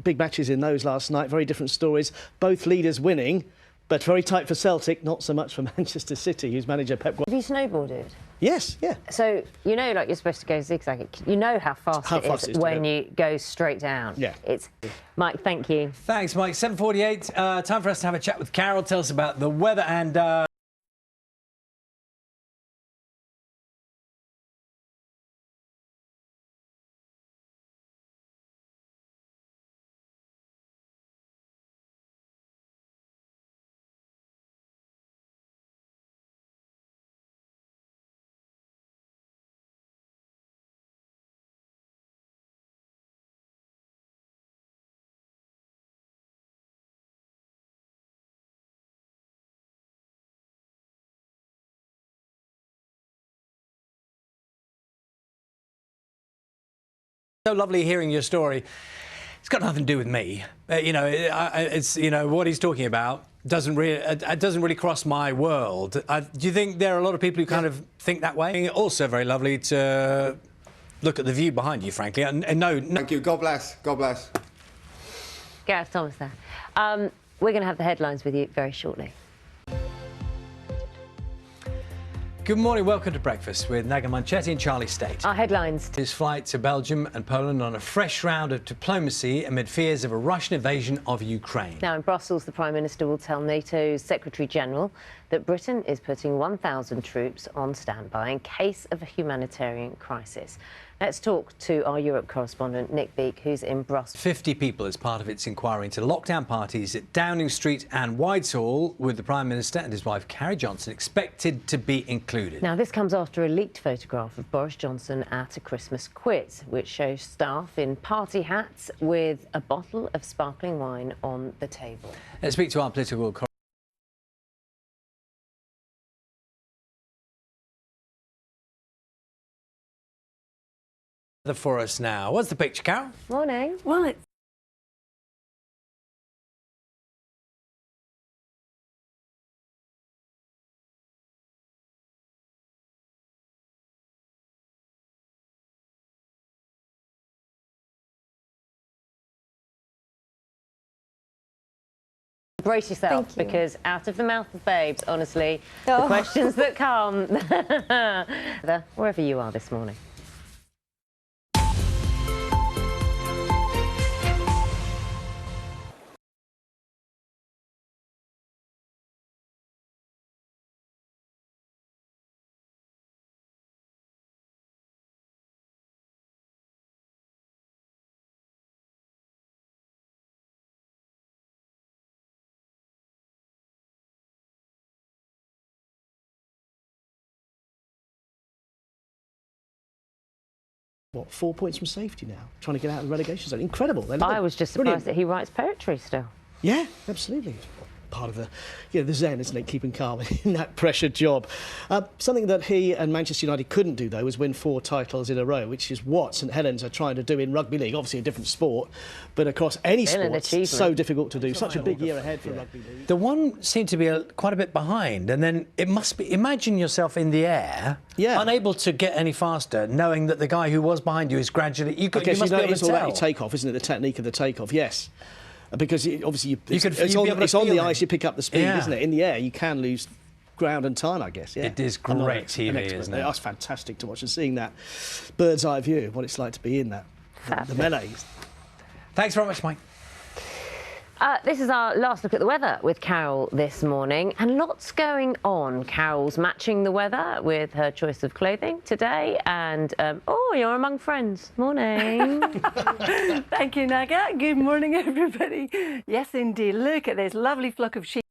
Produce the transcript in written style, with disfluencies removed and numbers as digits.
big matches in those last night, very different stories. Both leaders winning, but very tight for Celtic, not so much for Manchester City, whose manager Pep Guardiola. Have you snowboarded? Yes, yeah. So, you know, like, you're supposed to go zigzag. You know how fast it is when you go straight down. Yeah. Mike, thank you. Thanks, Mike. 7:48. Time for us to have a chat with Carol. Tell us about the weather and... So lovely hearing your story. It's got nothing to do with me. It's what he's talking about doesn't really cross my world. Do you think there are a lot of people who kind of think that way? Also very lovely to look at the view behind you, frankly. And no. Thank you. God bless. God bless. Gareth Thomas there. We're going to have the headlines with you very shortly. Good morning, welcome to Breakfast with Naga Munchetty and Charlie State. Our headlines. His flight to Belgium and Poland on a fresh round of diplomacy amid fears of a Russian invasion of Ukraine. Now in Brussels, the Prime Minister will tell NATO's Secretary-General that Britain is putting 1,000 troops on standby in case of a humanitarian crisis. Let's talk to our Europe correspondent, Nick Beake, who's in Brussels. 50 people as part of its inquiry into lockdown parties at Downing Street and Whitehall, with the Prime Minister and his wife Carrie Johnson expected to be included. Now, this comes after a leaked photograph of Boris Johnson at a Christmas quiz, which shows staff in party hats with a bottle of sparkling wine on the table. Let's speak to our political for us now. What's the picture, Carol? Morning. Well, it's Brace yourself, because out of the mouth of babes, honestly, the Oh. questions that come, wherever you are this morning. What, 4 points from safety now? Trying to get out of the relegation zone. Incredible. I was just surprised that he writes poetry still. Yeah, absolutely. Part of the zen, isn't it, keeping calm in that pressured job. Something that he and Manchester United couldn't do, though, was win 4 titles in a row, which is what St Helens are trying to do in rugby league. Obviously a different sport, but across any sport, it's so difficult to do. Such a big year ahead for rugby league. The one seemed to be quite a bit behind, and then it must be, imagine yourself in the air, unable to get any faster, knowing that the guy who was behind you is gradually... You must be able to it's all tell. about your takeoff, isn't it? The technique of the takeoff, yes. Because obviously it's on the ice, you pick up the speed, isn't it? In the air, you can lose ground and time, I guess. Yeah. It is great TV, isn't it? That's fantastic to watch, and seeing that bird's eye view of what it's like to be in that, the melee. Thanks very much, Mike. This is our last look at the weather with Carol this morning, and lots going on. Carol's matching the weather with her choice of clothing today, and oh, you're among friends. Morning. Thank you, Naga. Good morning, everybody. Yes, indeed. Look at this lovely flock of sheep.